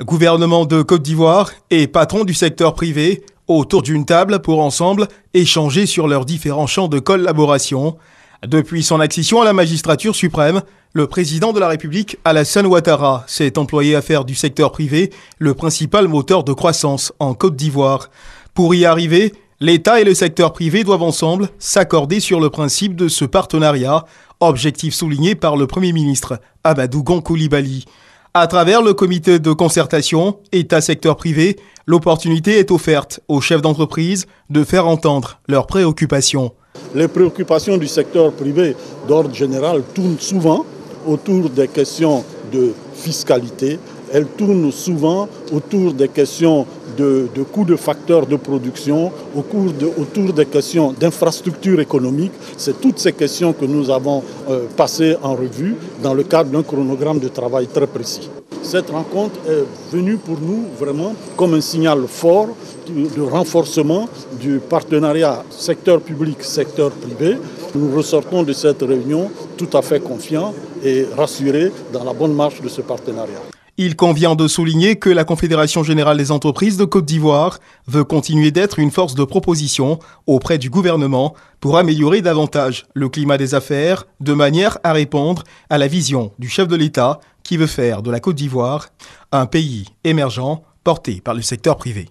Gouvernement de Côte d'Ivoire et patron du secteur privé autour d'une table pour ensemble échanger sur leurs différents champs de collaboration. Depuis son accession à la magistrature suprême, le président de la République, Alassane Ouattara, s'est employé à faire du secteur privé le principal moteur de croissance en Côte d'Ivoire. Pour y arriver, l'État et le secteur privé doivent ensemble s'accorder sur le principe de ce partenariat, objectif souligné par le Premier ministre Amadou Gon Coulibaly. À travers le comité de concertation État-secteur privé, l'opportunité est offerte aux chefs d'entreprise de faire entendre leurs préoccupations. Les préoccupations du secteur privé d'ordre général tournent souvent autour des questions de fiscalité. Elles tournent souvent autour des questions de coûts de facteurs de production, autour des questions d'infrastructures économiques. C'est toutes ces questions que nous avons passées en revue dans le cadre d'un chronogramme de travail très précis. Cette rencontre est venue pour nous vraiment comme un signal fort de renforcement du partenariat secteur public-secteur privé. Nous ressortons de cette réunion tout à fait confiants et rassurés dans la bonne marche de ce partenariat. Il convient de souligner que la Confédération générale des entreprises de Côte d'Ivoire veut continuer d'être une force de proposition auprès du gouvernement pour améliorer davantage le climat des affaires de manière à répondre à la vision du chef de l'État qui veut faire de la Côte d'Ivoire un pays émergent porté par le secteur privé.